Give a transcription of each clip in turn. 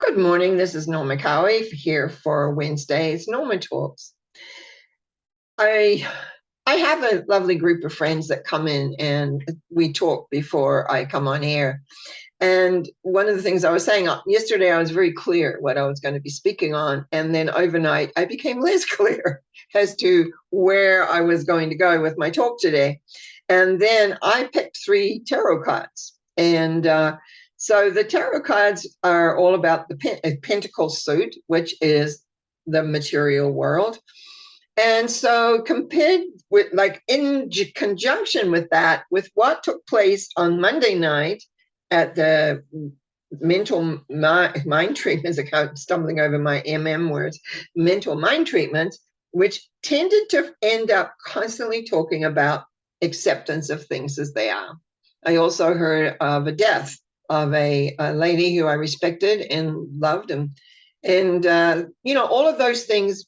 Good morning. This is Norma Cowie here for Wednesday's Norma Talks. I I have a lovely group of friends that come in and we talk before I come on air. And one of the things I was saying yesterday, I was very clear what I was going to be speaking on. And then overnight, I became less clear as to where I was going to go with my talk today. And then I picked three tarot cards. So the tarot cards are all about the Pentacle suit, which is the material world. And so compared with, like, in conjunction with that, with what took place on Monday night at the mental mind treatments, I'm stumbling over my words, mental mind treatments, which tended to end up constantly talking about acceptance of things as they are. I also heard of a death of a lady who I respected and loved, and all of those things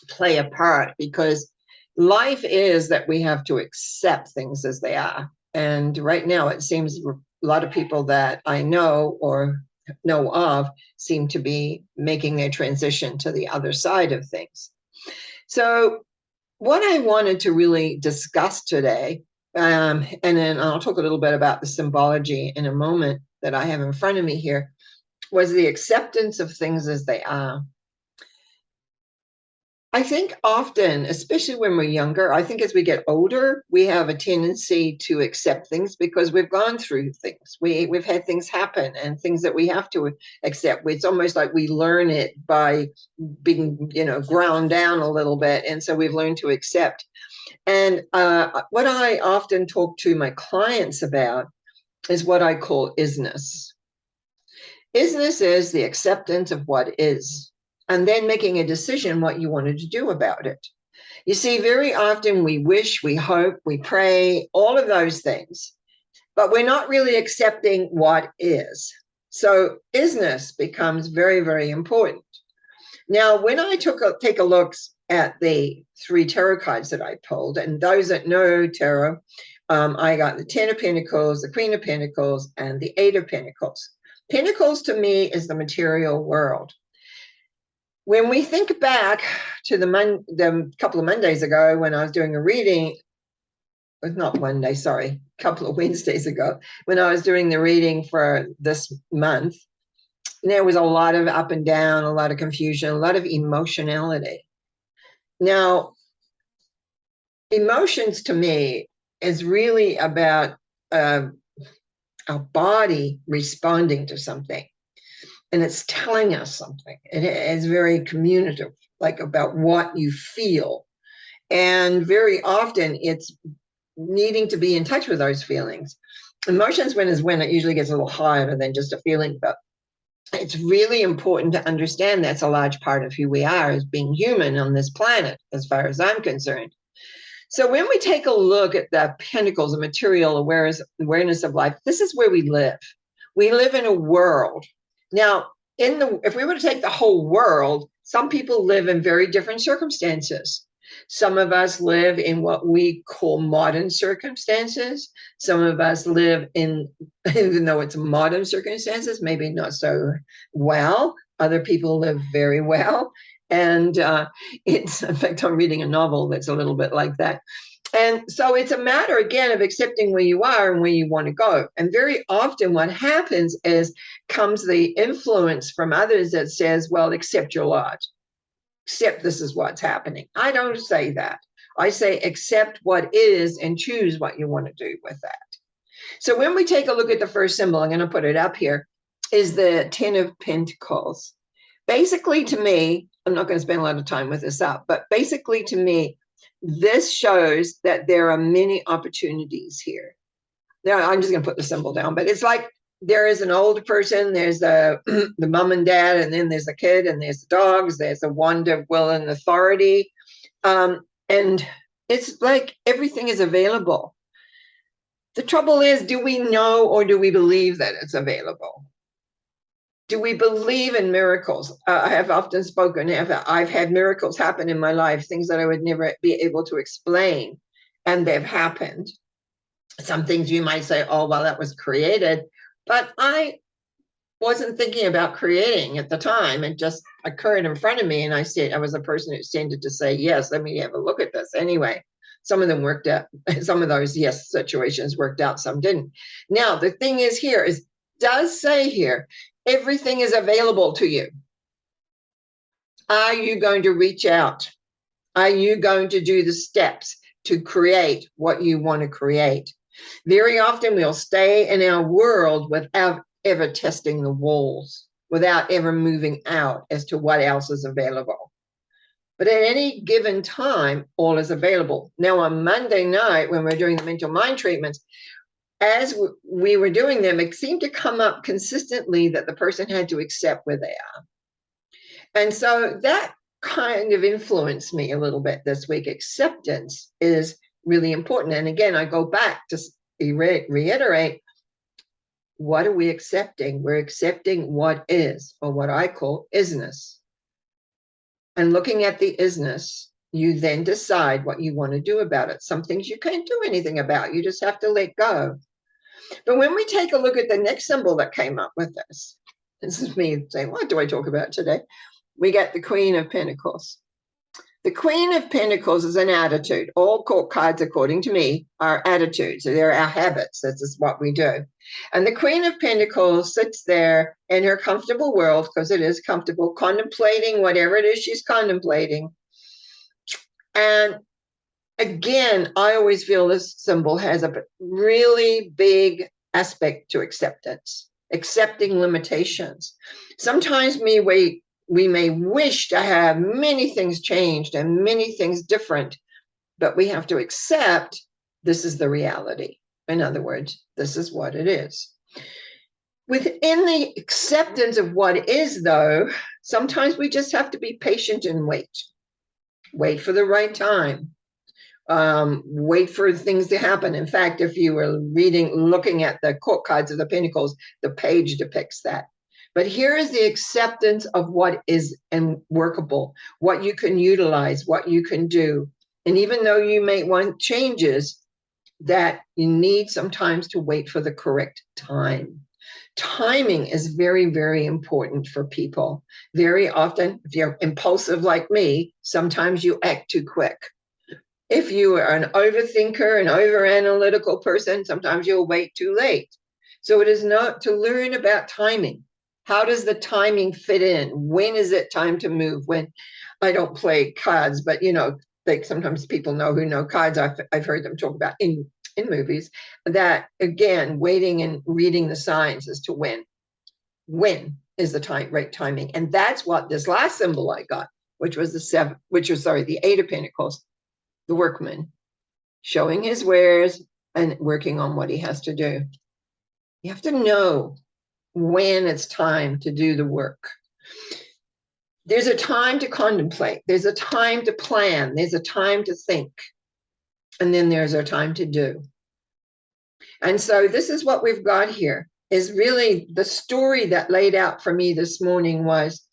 play a part, because life is that we have to accept things as they are. And right now, it seems a lot of people that I know or know of seem to be making their transition to the other side of things. So what I wanted to really discuss today, and then I'll talk a little bit about the symbology in a moment that I have in front of me here, was the acceptance of things as they are. I think often, especially when we're younger, I think as we get older, we have a tendency to accept things because we've gone through things. We've had things happen and things that we have to accept. It's almost like we learn it by being, ground down a little bit. And so we've learned to accept. And what I often talk to my clients about is what I call isness. Isness is the acceptance of what is, and then making a decision what you wanted to do about it. You see, very often we wish, we hope, we pray, all of those things, but we're not really accepting what is. So isness becomes very, very important. Now, when I take a look at the three tarot cards that I pulled, and those that know tarot, I got the 10 of Pentacles, the Queen of Pentacles, and the 8 of Pentacles. Pentacles to me is the material world. When we think back to the couple of Mondays ago when I was doing a reading, not Monday, sorry, a couple of Wednesdays ago, when I was doing the reading for this month, there was a lot of up and down, a lot of confusion, a lot of emotionality. Now, emotions to me is really about our body responding to something. And it's telling us something. It is very communicative, like about what you feel. And very often it's needing to be in touch with those feelings. Emotions when it usually gets a little higher than just a feeling, but it's really important to understand that's a large part of who we are as being human on this planet, as far as I'm concerned. So when we take a look at the pentacles of material awareness of life, this is where we live. We live in a world. Now, if we were to take the whole world, some people live in very different circumstances. Some of us live in what we call modern circumstances. Some of us live in, even though it's modern circumstances, maybe not so well. Other people live very well. And in fact, I'm reading a novel that's a little bit like that. And so it's a matter, again, of accepting where you are and where you want to go. And very often what happens is comes the influence from others that says, well, accept your lot. Accept this is what's happening. I don't say that. I say accept what is and choose what you want to do with that. So when we take a look at the first symbol, I'm going to put it up here, is the 10 of Pentacles. Basically, to me, I'm not going to spend a lot of time with this up, but basically to me, this shows that there are many opportunities here. Now, I'm just going to put the symbol down, but it's like there is an older person, there's the mom and dad, and then there's the kid, and there's the dogs, there's the wand of will and authority. And it's like everything is available. The trouble is, do we know or do we believe that it's available? Do we believe in miracles? I have often spoken, I've had miracles happen in my life, things that I would never be able to explain, and they've happened. Some things you might say, oh, well, that was created. But I wasn't thinking about creating at the time. It just occurred in front of me. And I was a person who tended to say, yes, let me have a look at this. Anyway, some of them worked out. Some of those yes situations worked out, some didn't. Now, the thing is here is, does say here, everything is available to you. Are you going to reach out? Are you going to do the steps to create what you want to create? Very often we'll stay in our world without ever testing the walls, without ever moving out as to what else is available. But at any given time, all is available. Now, on Monday night, when we're doing the mental mind treatments, as we were doing them, it seemed to come up consistently that the person had to accept where they are. And so that kind of influenced me a little bit this week. Acceptance is really important. And again, I go back to reiterate, what are we accepting? We're accepting what is, or what I call isness. And looking at the isness, you then decide what you want to do about it. Some things you can't do anything about. You just have to let go. But when we take a look at the next symbol that came up with this is me saying, what do I talk about today? We got the Queen of Pentacles. The Queen of Pentacles is an attitude. All court cards, according to me, are attitudes. They're our habits. This is what we do. And the Queen of Pentacles sits there in her comfortable world, because it is comfortable, contemplating whatever it is she's contemplating. And again, I always feel this symbol has a really big aspect to acceptance, accepting limitations. Sometimes we may wish to have many things changed and many things different, but we have to accept this is the reality. In other words, this is what it is. Within the acceptance of what is, though, sometimes we just have to be patient and wait for the right time. Wait for things to happen. In fact, if you were looking at the court cards of the Pentacles, the page depicts that. But here is the acceptance of what is and workable, what you can utilize, what you can do. And even though you may want changes, that you need sometimes to wait for the correct time. Timing is very, very important for people. Very often, if you're impulsive like me, sometimes you act too quick. If you are an overthinker, an over-analytical person, sometimes you'll wait too late. So it is not to learn about timing. How does the timing fit in? When is it time to move? When I don't play cards, but like sometimes people who know cards, I've heard them talk about in movies, that again, waiting and reading the signs as to when is the right timing. And that's what this last symbol I got, which was the Eight of Pentacles, the workman, showing his wares and working on what he has to do. You have to know when it's time to do the work. There's a time to contemplate. There's a time to plan. There's a time to think. And then there's a time to do. And so this is what we've got here, is really the story that laid out for me this morning was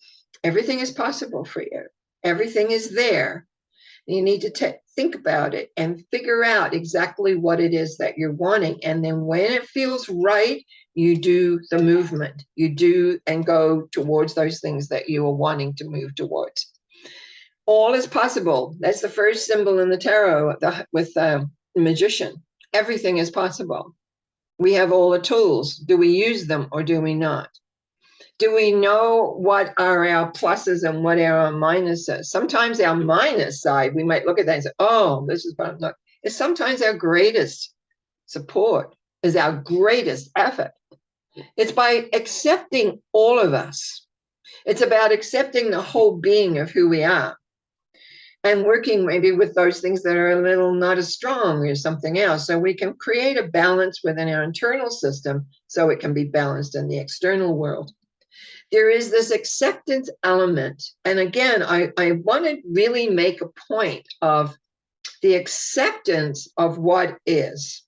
everything is possible for you. Everything is there. You need to think about it and figure out exactly what it is that you're wanting. And then when it feels right, you do the movement. You do and go towards those things that you are wanting to move towards. All is possible. That's the first symbol in the tarot with the magician. Everything is possible. We have all the tools. Do we use them or do we not? Do we know what are our pluses and what are our minuses? Sometimes our minus side, we might look at that and say, oh, this is what I'm not. It's sometimes our greatest support, is our greatest effort. It's by accepting all of us. It's about accepting the whole being of who we are and working maybe with those things that are a little not as strong as something else. So we can create a balance within our internal system so it can be balanced in the external world. There is this acceptance element. And again, I want to really make a point of the acceptance of what is.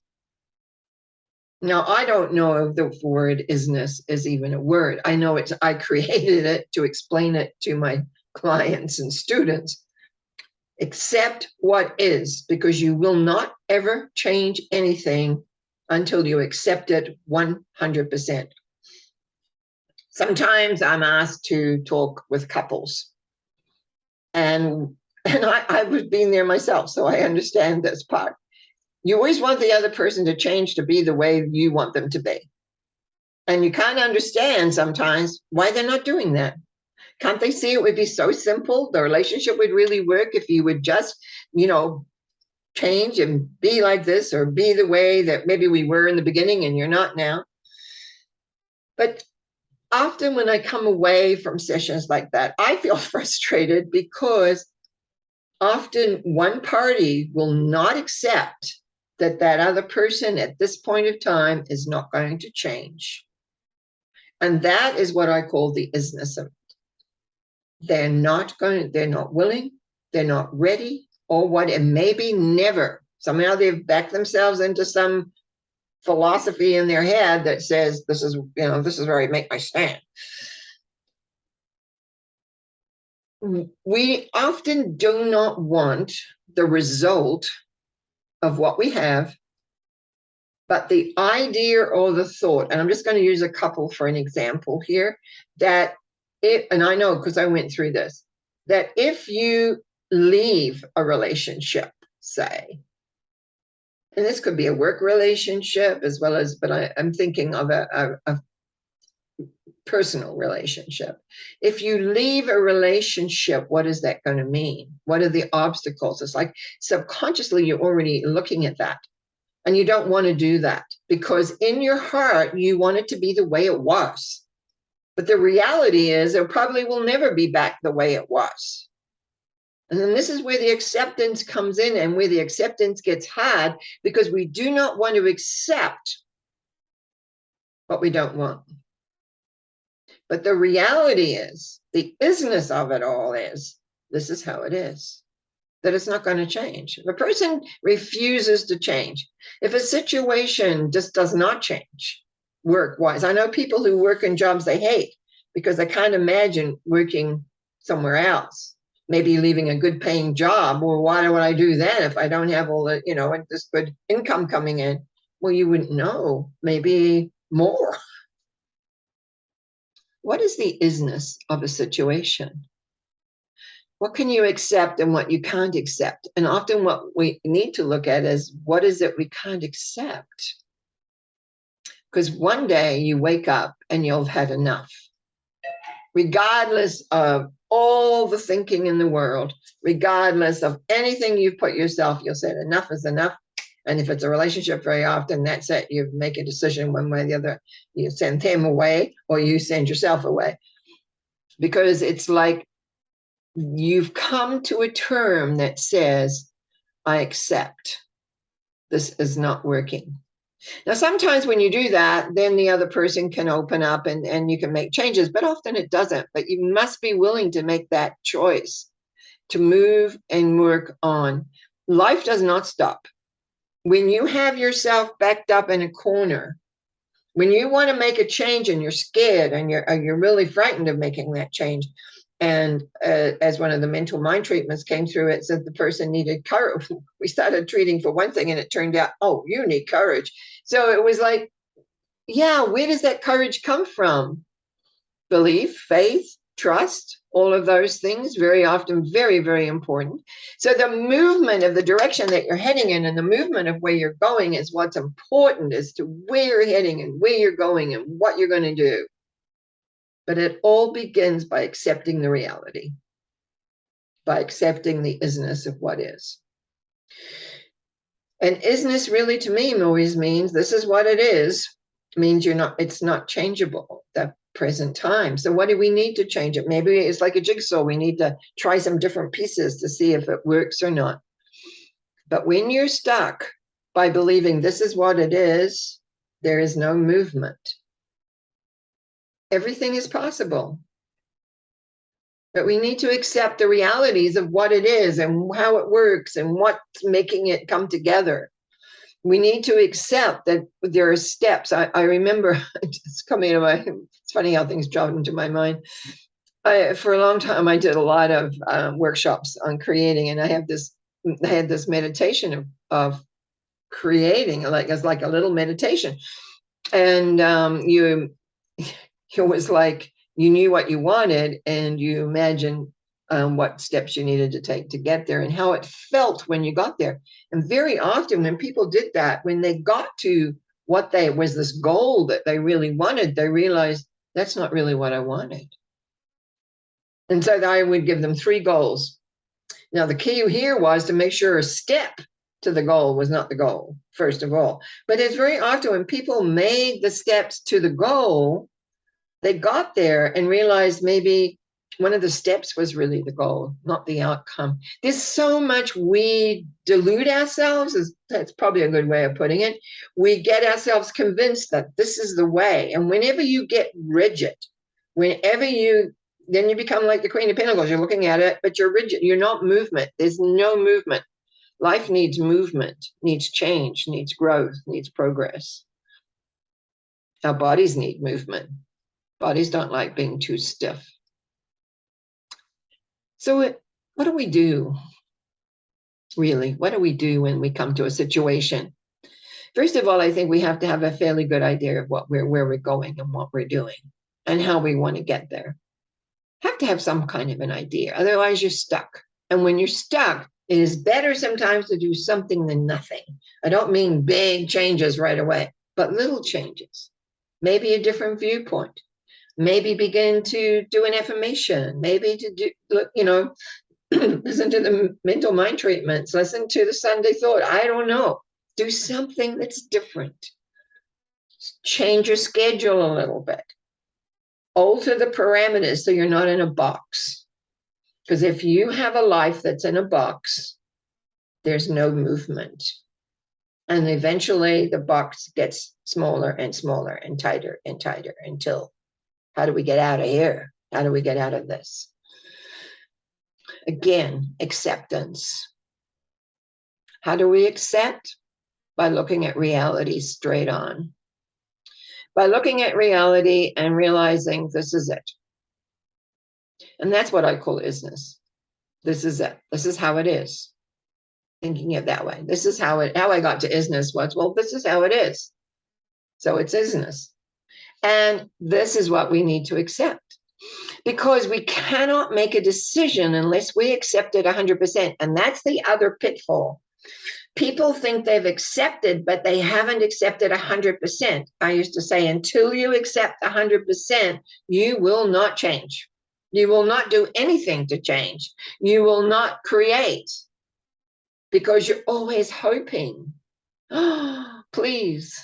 Now, I don't know if the word isness is even a word. I know I created it to explain it to my clients and students. Accept what is, because you will not ever change anything until you accept it 100%. Sometimes I'm asked to talk with couples, and I was being there myself, so I understand this part. You always want the other person to change to be the way you want them to be. And you can't understand sometimes why they're not doing that. Can't they see it would be so simple? The relationship would really work if you would just, change and be like this, or be the way that maybe we were in the beginning and you're not now. But often when I come away from sessions like that, I feel frustrated because often one party will not accept that that other person at this point of time is not going to change. And that is what I call the isness of it. They're not willing, they're not ready, or what, and maybe never. Somehow they've backed themselves into some philosophy in their head that says, this is where I make my stand. We often do not want the result of what we have, but the idea or the thought, and I'm just going to use a couple for an example here, and I know because I went through this, that if you leave a relationship, say, and this could be a work relationship as well as, but I'm thinking of a personal relationship. If you leave a relationship, what is that going to mean? What are the obstacles? It's like subconsciously you're already looking at that. And you don't want to do that because in your heart, you want it to be the way it was. But the reality is it probably will never be back the way it was. And then this is where the acceptance comes in, and where the acceptance gets hard, because we do not want to accept what we don't want. But the reality is, the isness of it all is, this is how it is, that it's not going to change. If a person refuses to change, if a situation just does not change work-wise, I know people who work in jobs they hate because they can't imagine working somewhere else, maybe leaving a good paying job. Well, why would I do that if I don't have all the, this good income coming in? Well, you wouldn't know, maybe more. What is the isness of a situation? What can you accept and what you can't accept? And often what we need to look at is, what is it we can't accept? Because one day you wake up and you'll have had enough. Regardless of all the thinking in the world, regardless of anything you've put yourself, you'll say enough is enough. And if it's a relationship, very often that's it. You make a decision one way or the other. You send him away or you send yourself away. Because it's like you've come to a term that says, I accept this is not working. Now, sometimes when you do that, then the other person can open up and you can make changes, but often it doesn't. But you must be willing to make that choice to move and work on. Life does not stop. When you have yourself backed up in a corner, when you want to make a change and you're scared and you're really frightened of making that change, and as one of the mental mind treatments came through, it said the person needed courage. We started treating for one thing and it turned out, oh, you need courage. So it was like, yeah, where does that courage come from? Belief, faith, trust, all of those things, very often very, very important. So the movement of the direction that you're heading in and the movement of where you're going is what's important as to where you're heading and where you're going and what you're going to do. But it all begins by accepting the reality, by accepting the isness of what is. And isness really, to me, always means this is what it is, means it's not changeable at the present time. So what do we need to change it? Maybe it's like a jigsaw. We need to try some different pieces to see if it works or not. But when you're stuck by believing this is what it is, there is no movement. Everything is possible. But we need to accept the realities of what it is and how it works and what's making it come together. We need to accept that there are steps. I remember, it's coming to it's funny how things drop into my mind. For a long time, I did a lot of workshops on creating, and I had this meditation of creating, it's like a little meditation. And It was like you knew what you wanted and you imagined what steps you needed to take to get there and how it felt when you got there. And very often when people did that, when they got to what they was this goal that they really wanted, they realized that's not really what I wanted. And so I would give them 3 goals. Now, the key here was to make sure a step to the goal was not the goal, first of all. But it's very often when people made the steps to the goal, they got there and realized maybe one of the steps was really the goal, not the outcome. There's so much we delude ourselves, that's probably a good way of putting it. We get ourselves convinced that this is the way. And whenever you get rigid, then you become like the Queen of Pentacles. You're looking at it, but you're rigid. You're not movement. There's no movement. Life needs movement, needs change, needs growth, needs progress. Our bodies need movement. Bodies don't like being too stiff. So what do we do? Really, what do we do when we come to a situation? First of all, I think we have to have a fairly good idea of where we're going and what we're doing and how we want to get there. Have to have some kind of an idea. Otherwise, you're stuck. And when you're stuck, it is better sometimes to do something than nothing. I don't mean big changes right away, but little changes. Maybe a different viewpoint. Maybe begin to do an affirmation. Maybe to do, listen to the mental mind treatments. Listen to the Sunday thought. I don't know. Do something that's different. Change your schedule a little bit. Alter the parameters so you're not in a box. Because if you have a life that's in a box, there's no movement. And eventually the box gets smaller and smaller and tighter until, how do we get out of here? How do we get out of this? Again, acceptance. How do we accept? By looking at reality straight on. By looking at reality and realizing this is it. And that's what I call isness. This is it. This is how it is. Thinking it that way. This is how I got to isness was, well, this is how it is. So it's isness. And this is what we need to accept. Because we cannot make a decision unless we accept it 100%. And that's the other pitfall. People think they've accepted, but they haven't accepted 100%. I used to say, until you accept 100%, you will not change. You will not do anything to change. You will not create because you're always hoping, oh, please,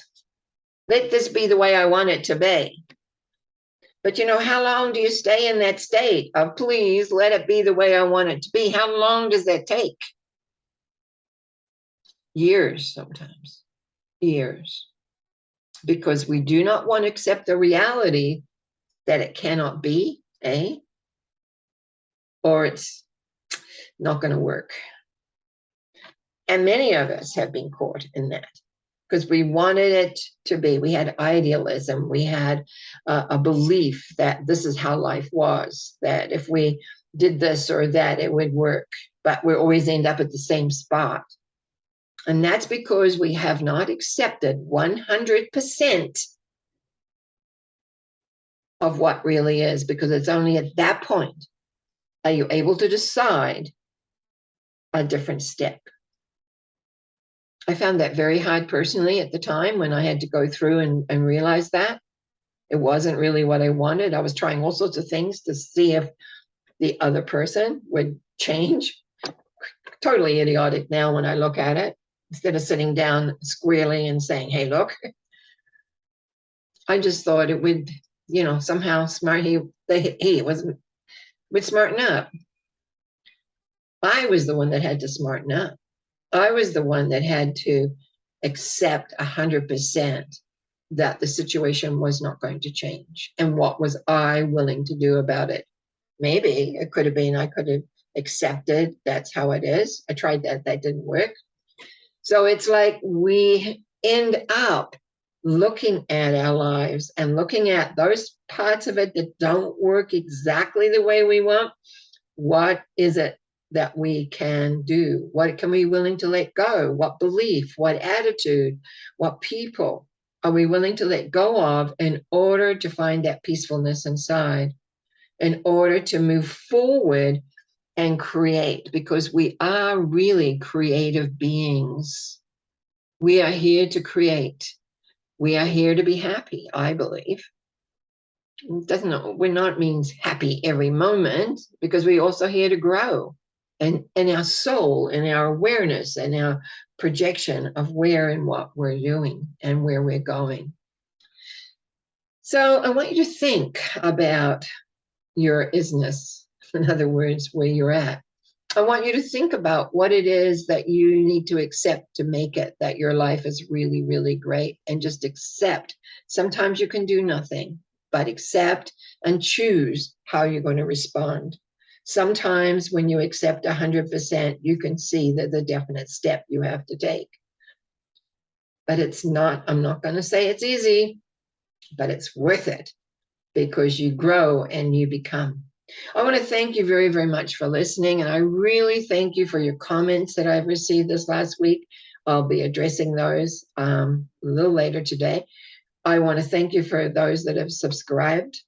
let this be the way I want it to be. But how long do you stay in that state of please let it be the way I want it to be? How long does that take? Years, sometimes. Years. Because we do not want to accept the reality that it cannot be, or it's not going to work. And many of us have been caught in that because we wanted it to be. We had idealism. We had a belief that this is how life was, that if we did this or that, it would work. But we always end up at the same spot. And that's because we have not accepted 100% of what really is, because it's only at that point are you able to decide a different step. I found that very hard personally at the time when I had to go through and realize that it wasn't really what I wanted. I was trying all sorts of things to see if the other person would change. Totally idiotic now when I look at it. Instead of sitting down squarely and saying, hey, look, I just thought it would, somehow would smarten up. I was the one that had to smarten up. I was the one that had to accept 100% that the situation was not going to change. And what was I willing to do about it? Maybe it could have been I could have accepted that's how it is. I tried that. That didn't work. So it's like we end up looking at our lives and looking at those parts of it that don't work exactly the way we want. What is it that we can do? What can we be willing to let go? What belief, what attitude, what people? are we willing to let go of in order to find that peacefulness inside, in order to move forward and create? Because we are really creative beings. We are here to create. We are here to be happy, I believe. It doesn't, we're not means happy every moment, because we're also here to grow. And our soul and our awareness and our projection of where and what we're doing and where we're going. So I want you to think about your isness. In other words, where you're at. I want you to think about what it is that you need to accept to make it that your life is really, really great, and just accept. Sometimes you can do nothing, but accept and choose how you're going to respond. Sometimes when you accept 100%, you can see that the definite step you have to take. But it's not, I'm not going to say it's easy, but it's worth it, because you grow and you become. I want to thank you very, very much for listening. And I really thank you for your comments that I've received this last week. I'll be addressing those a little later today. I want to thank you for those that have subscribed.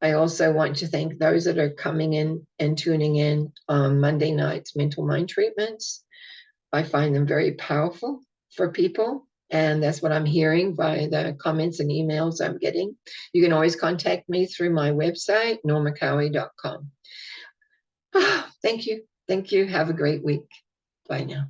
I also want to thank those that are coming in and tuning in on Monday nights mental mind treatments. I find them very powerful for people. And that's what I'm hearing by the comments and emails I'm getting. You can always contact me through my website, normacowie.com. Thank you. Thank you. Have a great week. Bye now.